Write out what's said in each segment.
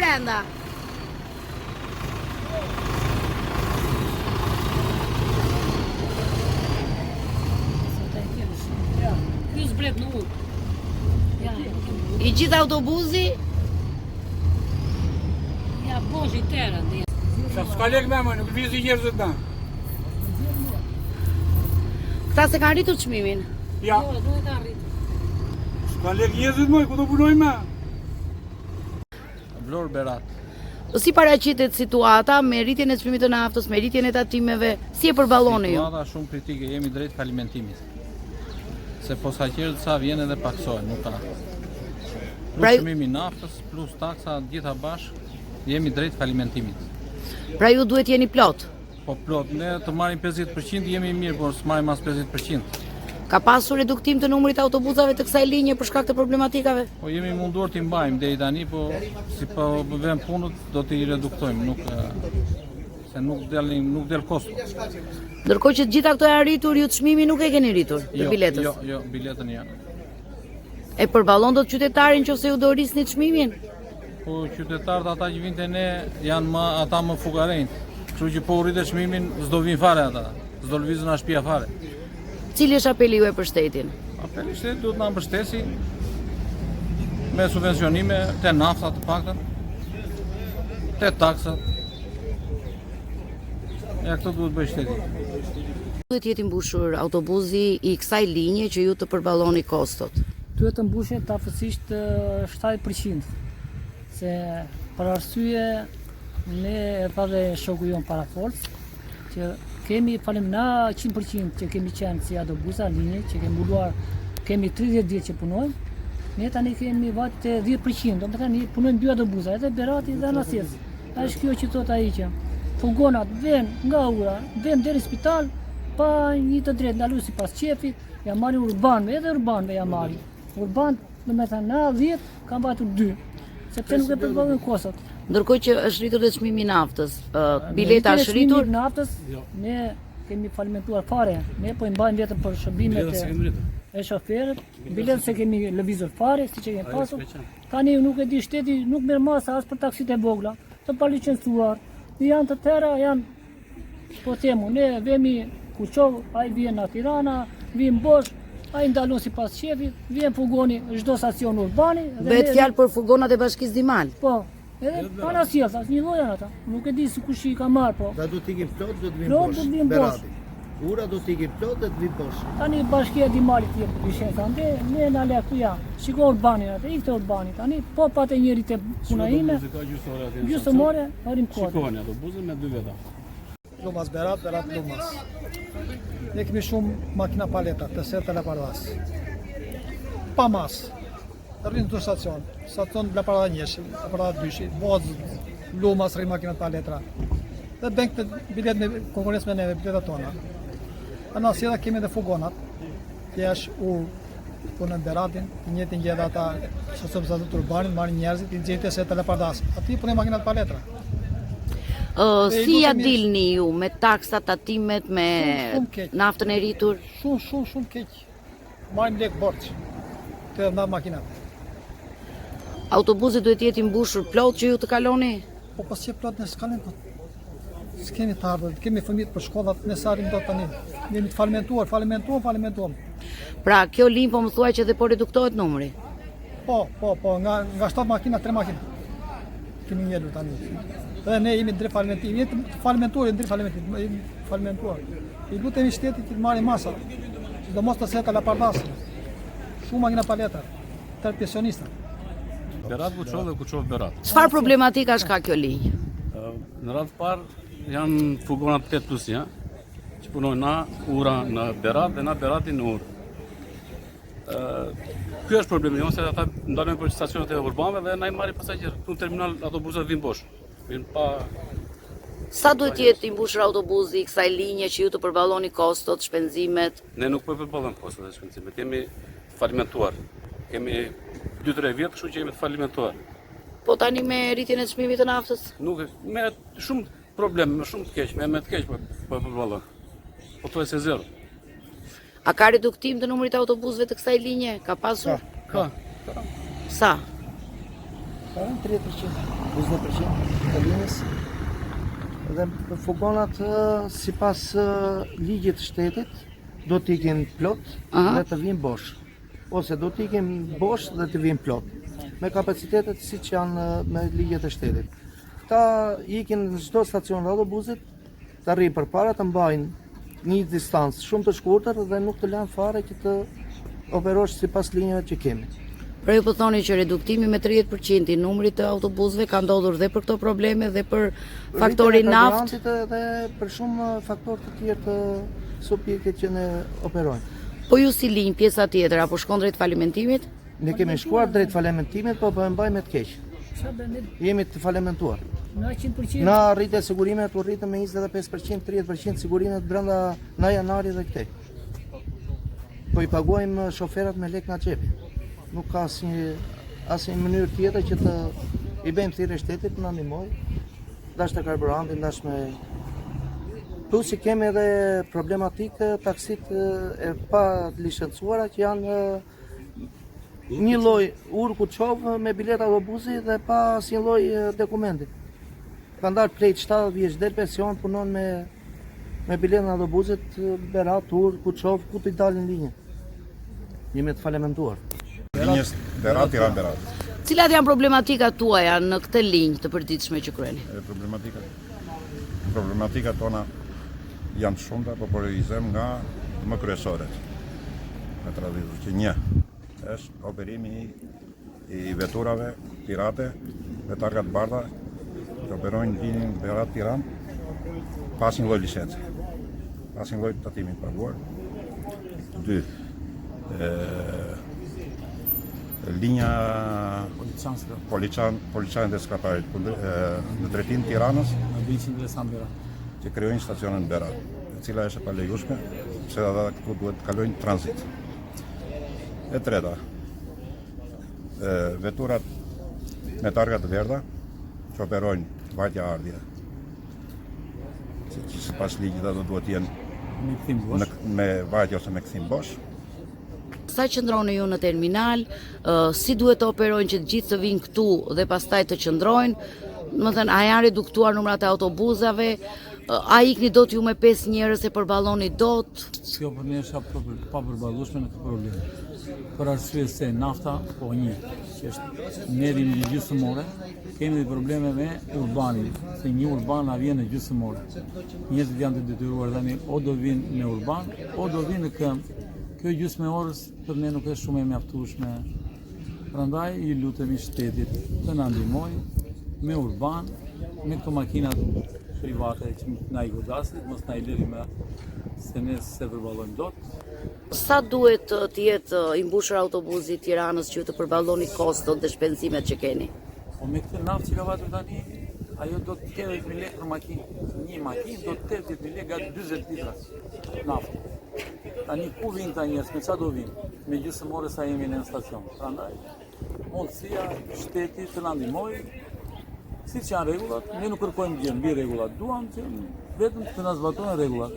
brenda. Ju zbret në ujë. I gjithë autobusi? Ja, bosh i tëra. S'ka lek me më, nuk vizi njerëzit na. Këta se kanë rritur çmimin. Ja, Jo, do e ka rritur. s'ka lek njerëzit më, ku do punojmë me? Vlorë Berat. Si paraqitet situata me rritjen e çmimit të naftës, me rritjen e tatimeve, si e përballoni ju? Situata shumë kritike, jemi drejt falimentimit. Se posaçërit sa vjen edhe paksohen, nuk ka. Plus çmimi i naftës, plus taksa, gjitha bashkë, jemi drejt falimentimit. Pra ju duhet jeni plot. Po plot, ne të marrim 50% jemi mirë, por s'marrim as 50%. Ka pasur reduktim të numrit të autobusave të kësaj linje për shkak të problematikave? Po jemi munduar t'i mbajmë deri tani, po si po vëm punët do t'i reduktojmë, se nuk del kosto. Ndërkohë që të gjitha këto janë rritur, ju çmimi nuk e keni rritur të biletës. Jo, biletën ja. E përballon dot qytetarin nëse ju do rrisni çmimin? Po qytetarët ata që vinë te ne janë ata më fugarejnë. Kështu që po rritet çmimin, s'do vinë fare ata. S'do lëvizën as shtëpia fare. Cili është apeli juaj për shtetin? Apeli i shtetit duhet na mbështesi me subvencionime te nafta të paktën, te taksat. Ja këto duhet bëj shteti. Duhet jetë mbushur autobusi i kësaj linje që ju të përballoni kostot. Duhet të mbushet afërsisht 70%, se për arsye ne e tha dhe shoku jon para forcë, që kemi falem na 100% që kemi qenë si autobusa linje, që kemi mbuluar, kemi 30 ditë që punojmë, ne tani kemi vatë 10%, do të thënë punojmë 2 autobusa, edhe Berati dhe Anasjes. Është kjo që thot ai që fugonat vjen nga ura, vjen deri në spital, pa një të drejtë ndalu sipas qefit, ja marrin urbanëve, edhe urbanëve ja marrin. Urban, do të thënë na 10 kanë mbajtur 2, sepse nuk e përballojnë kostot. Ndërkohë që është rritur dhe çmimi i naftës, bileta është rritur. Çmimi i naftës, ne kemi falimentuar fare, ne po i mbajmë vetëm për shërbimet e shoferët, biletën se kemi lëvizur fare, siç e kemi pasur. Tani nuk e di shteti, nuk merr masa as për taksitë e vogla, të palicencuar. Janë të tëra, janë, po themu, ne vemi Kuçov, ai vjen nga Tirana, vjen Bosh, ai ndalon sipas shefit, vjen fugoni çdo stacion urbani. Bëhet fjalë për fugonat e Bashkisë Dimal. Po, edhe Anasjes, as një lloj janë ata. Nuk e di se kush i ka marr, po. Da do t'ikim plot, do t'vim Plot, bosh. do t'vim bosh. Berati. Ura do t'ikim plot, do t'vim bosh. Tani Bashkia e Dimalit jep licenca, ne na le këtu ja. Shiko urbanin atë, ikte urbani. Tani po patë njëri te puna ime. Gjysmore, harim kod. Shikoni autobusin me 2 veta. Lumas Berat Lumas. Ne kemi shumë makina paleta të seta Lapardas. Pa mas. Rrinë të stacion Laparda Njeshi, Laparda Dyshi, Boz, Lumas, rrinë makinat paletra. Dhe bënk të bilet me konkurencë me neve, biletat tona. Anasjeda kemi dhe fugonat, Kesh, punën Beratin, njëtin gjeda ata sosëmësatë të urbanin, marrin njerëzit, i nxjerrë seta Lapardas. Ati punë makinat paletra. Si ja dilni ju me taksat, tatimet, me naftën e rritur? Shumë keq. Marrim lek borç të nda makinat. Autobusi duhet jetë i mbushur plot që ju të kaloni? Po pas që plot në s'kalim, po s'kemi të ardhur, kemi fëmijët për shkollat, ne sarim do tani. Jemi të falimentuam. Pra, kjo linjë po më thuaj që dhe po reduktohet numri? Po, nga 7 makina, 3 makina. Kemi ngelur tani. Dhe ne jemi drejt falimentimit, jemi falimentuar. I lutemi shtetit që të marrë masa, që do mos të seta Lapardas. Shumë makina paleta, tërë pensionista. Berat Kuçov dhe Kuçov Berat. Çfarë problematika është ka kjo linjë? Në radhë parë janë fugonat 8+, ja, që punojnë na ura në Berat dhe na Berati në urë. Ky është problemi, se ata ndalen për stacionet e urbanëve dhe na i marrin pasagjerë. Në terminal autobusat vinë bosh. Vinë pa. Sa duhet jetë i mbushur autobusi i kësaj linje që ju të përballoni kostot, shpenzimet? Ne nuk po përballojmë kostot dhe shpenzimet. Jemi falimentuar. Kemi 2-3 vjet, kështu që jemi të falimentuar. Po tani me rritjen e çmimit të naftës? Nuk, me shumë problem, me shumë të keq, me të keq po përballoj. Po thuaj se zero. A ka reduktim të numrit të autobusëve të kësaj linje? Ka pasur? Ka. Sa? Paran 30%, 20% të linjës. Dhe fugonat sipas ligjit të shtetit do t'i ikin plot dhe të vinë bosh. Ose do t'i ikin bosh dhe të vinë plot. Me kapacitetet siç janë me ligjet e shtetit. Këta ikin në çdo stacion të autobusit, të arrijnë përpara të mbajnë një distancë shumë të shkurtër dhe nuk të lanë fare që të operosh sipas linjave që kemi. Pra ju po thoni që reduktimi me 30% i numrit të autobusëve ka ndodhur dhe për këto probleme dhe për faktorin naft. Dhe për shumë faktorë të tjerë të subjektit që ne operojnë. Po ju si linjë pjesa tjetër apo shkon drejt falimentimit? Ne kemi shkuar drejt falimentimit, po e mbajmë me të keq. Jemi të falimentuar. Në 100%. Na rritje sigurimet u rritën me 25%, 30% sigurimet brenda na janarit dhe këtej. Po i paguajmë shoferat me lek nga xhepi. Nuk ka asnjë mënyrë tjetër që të i bëjmë thirrje shtetit të na ndihmoj. Dash të karburantin, dash me plus i kemi edhe problematikë taksit e pa licencuara që janë një lloj urku çov me bilet autobusi dhe pa asnjë lloj dokumenti. Ka ndarë plejt 70 vjeç del pension, punon me biletën e autobusit, Berat, urku çov, ku t'i dalin linjë. Jemi të falementuar. Linjës Berat, Tiranë, Berat. Cilat janë problematikat tuaja në këtë linjë të përditshme që kryeni? Problematikat tona janë shumëta, po përgjizem nga më kryesoret. Me traditur që një është operimi i veturave pirate me targat bardha që operojnë linjën Berat-Tiranë pas një lloj licence, pas një lloj tatimi të paguar. 2. Linja Poliçan dhe Skaparit në drejtim Tiranës që krijojnë stacionin Berat, e cila është e palejueshme, pse ata këtu duhet të kalojnë tranzit. E treta, veturat me targat verdha që operojnë vajtja ardhje, që sipas ligjit ato duhet jenë me vajtje ose me kthim bosh. Sa qëndroni ju në terminal, si duhet të operojnë që të gjithë të vinë këtu dhe pastaj të qëndrojnë, më thënë, a janë reduktuar numrat e autobusave, a ikni dot ju me 5 njerëz e përballoni dot? Kjo për ne është pa përballueshme në këtë problem. Për arsye se nafta, po një, që është meri një gjysmore, kemi dhe probleme me urbanin, se një urban na vjen në gjysmore. Njerëzit janë të detyruar tani o do vinë në urban, o do vinë në këmbë. Kjo gjysmë orës për ne nuk është shumë e mjaftueshme. Prandaj i lutemi shtetit të na ndihmojë me urban, me këto makinat private që na i godasin, mos na i lëri me se ne se përballojmë dot. Sa duhet të jetë i mbushur autobusi i Tiranës që ju të përballoni kostot dhe shpenzimet që keni? Po me këtë naftë që ka vatur tani, ajo do të 80.000 lekë për makinë. Një makinë do të 80.000 lekë gati 40 litra naftë. Tani ku vinë ta njerëz, me çfarë do vinë? Me gjysmore sa jemi në stacion. Prandaj mundësia shtetit të na ndihmojë. Siç janë rregullat, ne nuk kërkojmë gjë mbi rregullat. Duam që vetëm të na zbatojnë rregullat.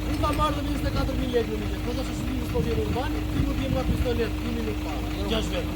Unë ka marrë dhe 24.000 lekë në një jetë, përdo që shumë një stovjerë urban, ti nuk jem nga pistolet, 1 minutë para, 6 vetë.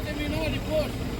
Terminou depois.